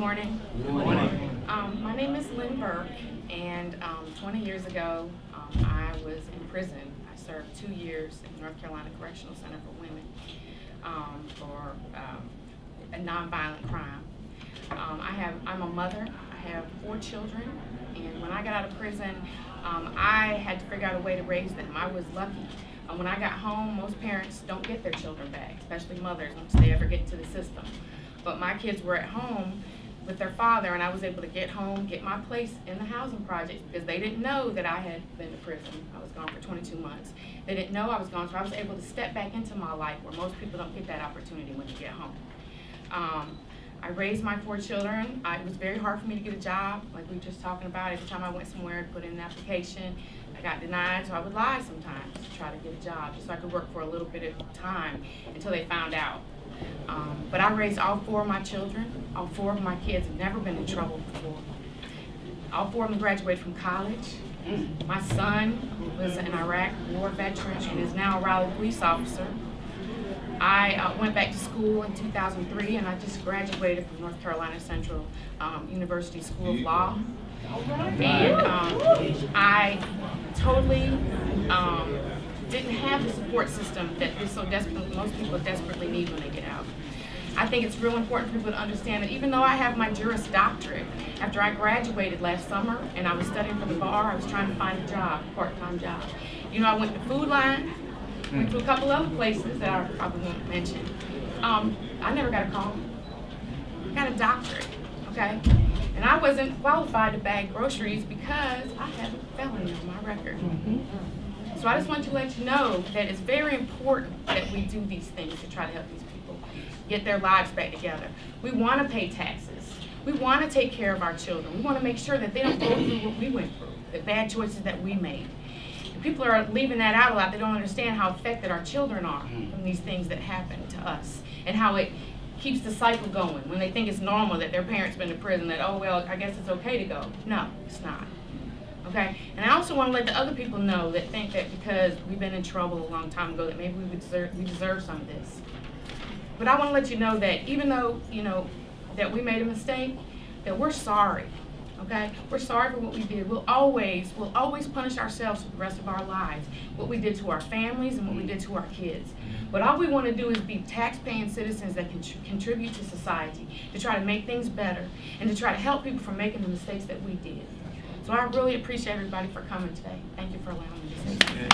morning. Good morning. My name is Lynn Burke, and 20 years ago, I was in prison. I served 2 years in the North Carolina Correctional Center for Women for a nonviolent crime. I'm a mother. I have 4 children, and when I got out of prison, I had to figure out a way to raise them. I was lucky. When I got home, most parents don't get their children back, especially mothers, once they ever get into the system. But my kids were at home with their father, and I was able to get home, get my place in the housing project, because they didn't know that I had been to prison. I was gone for 22 months. They didn't know I was gone, so I was able to step back into my life where most people don't get that opportunity when they get home. I raised my 4 children. It was very hard for me to get a job, like we were just talking about. Every time I went somewhere to put in an application, I got denied, so I would lie sometimes to try to get a job, just so I could work for a little bit of time until they found out. But I raised all 4 of my children. All 4 of my kids have never been in trouble before. All 4 of them graduated from college. My son was an Iraq war veteran and is now a Raleigh police officer. I went back to school in 2003, and I just graduated from North Carolina Central University School of Law. And I totally didn't have the support system that most people desperately need when they get out. I think it's real important for people to understand that even though I have my Juris Doctorate, after I graduated last summer and I was studying for the bar, I was trying to find a job, a part-time job. You know, I went to Food Line, went to a couple other places that I probably won't mention. I never got a call. I got a doctorate, okay? And I wasn't qualified to bag groceries because I had a felony on my record. So I just want to let you know that it's very important that we do these things to try to help these people get their lives back together. We want to pay taxes. We want to take care of our children. We want to make sure that they don't go through what we went through, the bad choices that we made. People are leaving that out a lot. They don't understand how affected our children are from these things that happen to us, and how it keeps the cycle going when they think it's normal that their parents been to prison, that, oh, well, I guess it's okay to go. No, it's not. Okay? And I also want to let the other people know that think that because we've been in trouble a long time ago that maybe we deserve some of this. But I want to let you know that even though, you know, that we made a mistake, that we're sorry. Okay? We're sorry for what we did. We'll always punish ourselves for the rest of our lives, what we did to our families and what we did to our kids. But all we want to do is be tax-paying citizens that can contribute to society, to try to make things better, and to try to help people from making the mistakes that we did. So I really appreciate everybody for coming today. Thank you for allowing me to say that.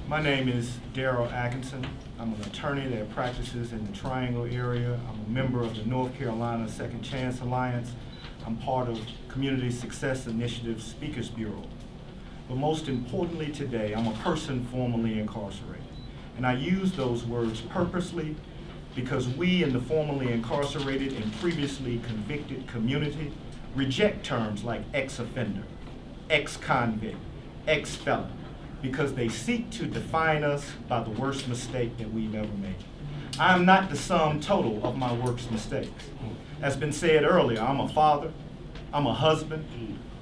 My name is Darrell Atkinson. I'm an attorney that practices in the Triangle area. I'm a member of the North Carolina Second Chance Alliance. I'm part of Community Success Initiative Speakers Bureau. But most importantly today, I'm a person formerly incarcerated. And I use those words purposely because we in the formerly incarcerated and previously convicted community reject terms like ex-offender, ex-convict, ex-felon, because they seek to define us by the worst mistake that we've ever made. I am not the sum total of my worst mistakes. As been said earlier, I'm a father, I'm a husband,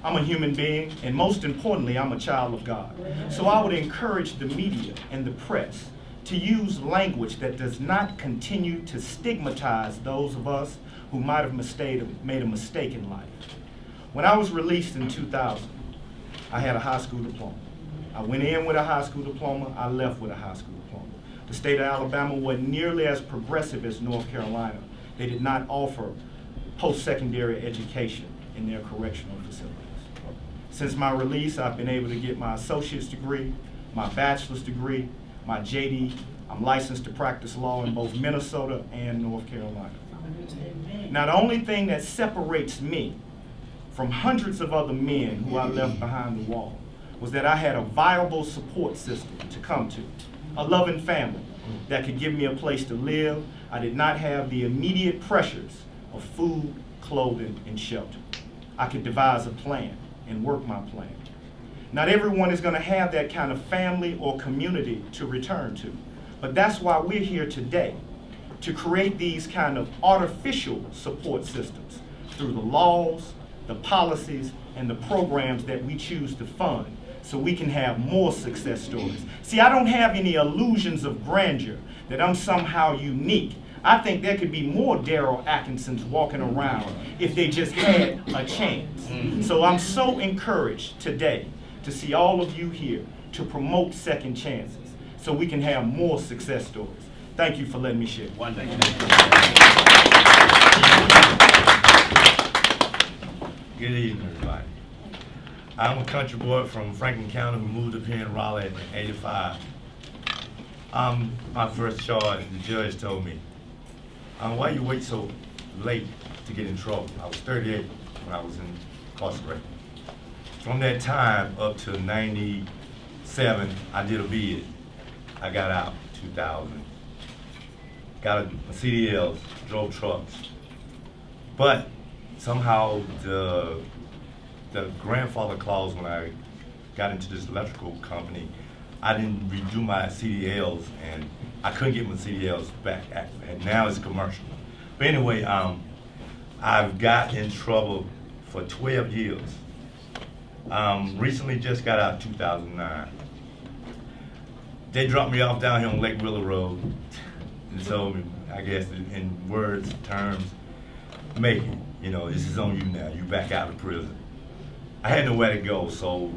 I'm a human being, and most importantly, I'm a child of God. So I would encourage the media and the press to use language that does not continue to stigmatize those of us who might have made a mistake in life. When I was released in 2000, I had a high school diploma. I went in with a high school diploma, I left with a high school diploma. The state of Alabama wasn't nearly as progressive as North Carolina. They did not offer post-secondary education in their correctional facilities. Since my release, I've been able to get my associate's degree, my bachelor's degree, my JD. I'm licensed to practice law in both Minnesota and North Carolina. Now, the only thing that separates me from hundreds of other men who I left behind the wall was that I had a viable support system to come to, a loving family that could give me a place to live. I did not have the immediate pressures of food, clothing, and shelter. I could devise a plan and work my plan. Not everyone is going to have that kind of family or community to return to, but that's why we're here today, to create these kind of artificial support systems through the laws, the policies, and the programs that we choose to fund so we can have more success stories. See, I don't have any illusions of grandeur, that I'm somehow unique. I think there could be more Daryl Atkinsons walking around if they just had a chance. So I'm so encouraged today to see all of you here to promote second chances so we can have more success stories. Thank you for letting me share. Wonderful. Good evening, everybody. I'm a country boy from Franklin County who moved up here in Raleigh in '85. My first charge, the judge told me, why you wait so late to get in trouble? I was 38 when I was incarcerated. From that time up to '97, I did a bid. I got out 2000. Got a CDLs, drove trucks. But somehow the grandfather clause when I got into this electrical company, I didn't redo my CDLs and I couldn't get my CDLs back active. And now it's commercial. But anyway, I've got in trouble for 12 years. Recently just got out in 2009. They dropped me off down here on Lake Willow Road. And so I guess in words, terms, make it. You know, this is on you now. You back out of prison. I had nowhere to go, so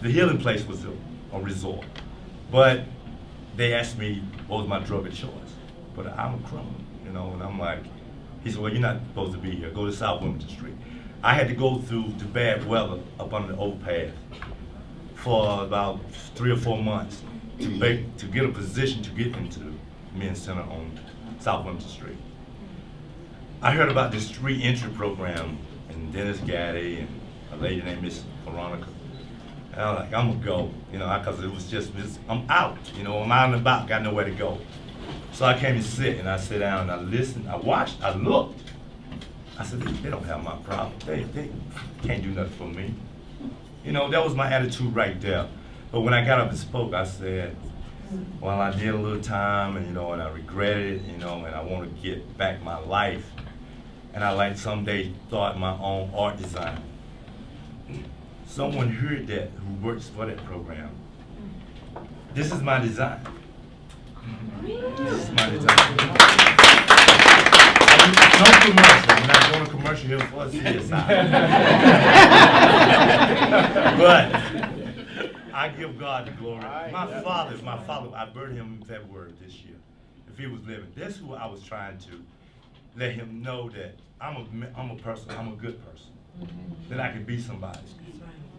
the healing place was a resort. But they asked me what was my drug of choice. But I'm a criminal, you know, and I'm like, he said, well, you're not supposed to be here. Go to South Wilmington Street. I had to go through the bad weather up on the overpass for about 3 or 4 months to get a position to get into the men's center on South Wilmington Street. I heard about this street entry program and Dennis Gaddy and a lady named Miss Veronica. And I was like, I'm gonna go, you know, because it was just, I'm out, you know, I'm out and about, got nowhere to go. So I came and sit, and I sat down and I listened, I watched, I looked. I said, they don't have my problem. They can't do nothing for me. You know, that was my attitude right there. But when I got up and spoke, I said, well, I did a little time, and you know, and I regretted it, you know, and I want to get back my life. And I like someday start my own art design. Someone heard that who works for that program. This is my design. This is my design. No commercial. I'm not doing a commercial here for CSI. But I give God the glory. My father, I buried him in February this year. If he was living, that's who I was trying to let him know that I'm a person, I'm a good person, that I can be somebody.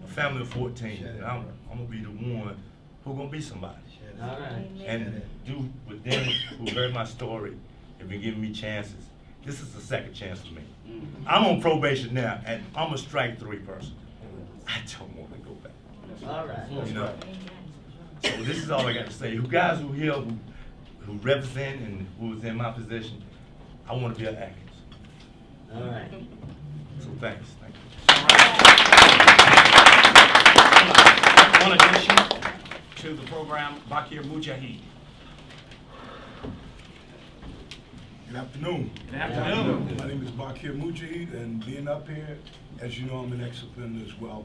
A family of 14, and I'm gonna be the one who gonna be somebody. All right. And do with them who heard my story and been giving me chances. This is the second chance for me. I'm on probation now, and I'm a strike 3 person. I don't want to go back. All right. You know. So this is all I got to say. You guys who here who represent and who was in my position, I want to be an actor. All right. So thanks. Thank you. One addition to the program, Bakir Mujahid. Good afternoon. Good afternoon. My name is Bakir Mujahid, and being up here, as you know, I'm an ex-offender as well.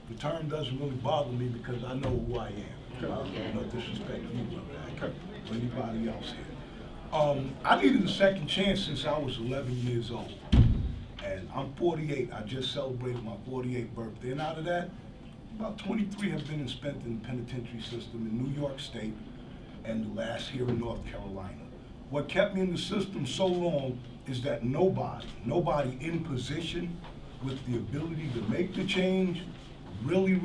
The term doesn't really bother me because I know who I am. Okay. No disrespect to you, brother, or anybody else here. I needed a second chance since I was 11 years old. And I'm 48. I just celebrated my 48th birthday. And out of that, about 23 have been spent in the penitentiary system in New York State and the last here in North Carolina. What kept me in the system so long is that nobody in position with the ability to make the change really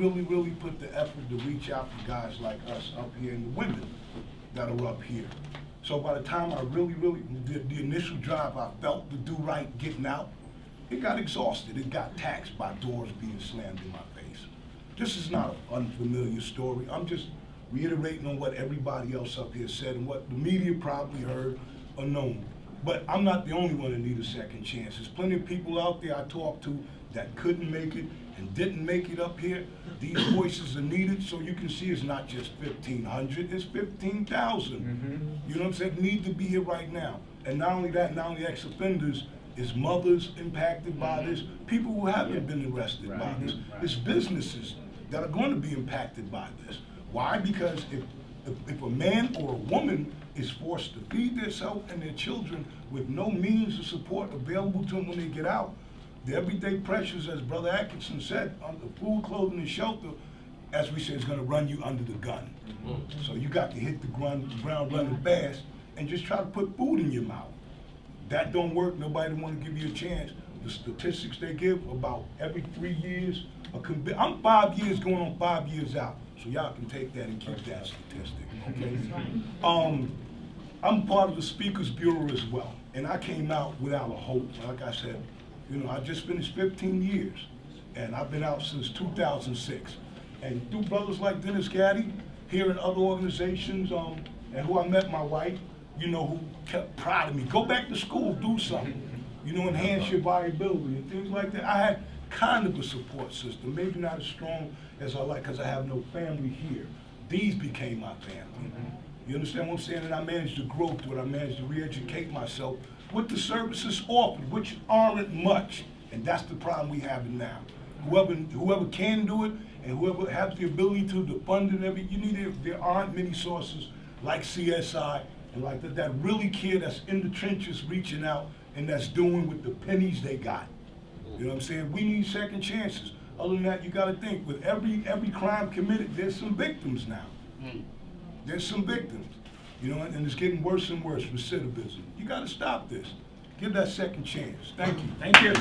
put the effort to reach out to guys like us up here and the women that are up here. So by the time I really did the initial drive, I felt the do right getting out. It got exhausted. It got taxed by doors being slammed in my face. This is not an unfamiliar story. I'm just reiterating on what everybody else up here said and what the media probably heard or known. But I'm not the only one that need a second chance. There's plenty of people out there I talked to that couldn't make it and didn't make it up here. These voices are needed, so you can see it's not just 1,500, it's 15,000. You know what I'm saying? Need to be here right now. And not only that, not only ex-offenders, it's mothers impacted by this, people who haven't been arrested by this, it's businesses. that are going to be impacted by this. Why? Because if a man or a woman is forced to feed themselves and their children with no means of support available to them when they get out, the everyday pressures, as Brother Atkinson said, on the food, clothing, and shelter, as we said, is going to run you under the gun. So you got to hit the ground running fast and just try to put food in your mouth. That don't work. Nobody want to give you a chance. The statistics they give about every 3 years, I'm 5 years going on 5 years out. So y'all can take that and keep that statistic, okay? I'm part of the Speakers Bureau as well, and I came out without a hope. Like I said, you know, I just finished 15 years, and I've been out since 2006. And through brothers like Dennis Gaddy, here in other organizations, and who I met my wife, you know, who kept prodding me, go back to school, do something, you know, enhance your viability and things like that. I had kind of a support system, maybe not as strong as I like, because I have no family here. These became my family. You understand what I'm saying? And I managed to grow through it. I managed to re-educate myself with the services offered, which aren't much. And that's the problem we have now. Whoever can do it and whoever has the ability to fund it, there aren't many sources like CSI and like that really care, that's in the trenches reaching out and that's doing with the pennies they got. You know what I'm saying? We need second chances. Other than that, you got to think, with every crime committed, there's some victims now. There's some victims. You know, and it's getting worse and worse, recidivism. You got to stop this. Give that second chance. Thank you. Thank you.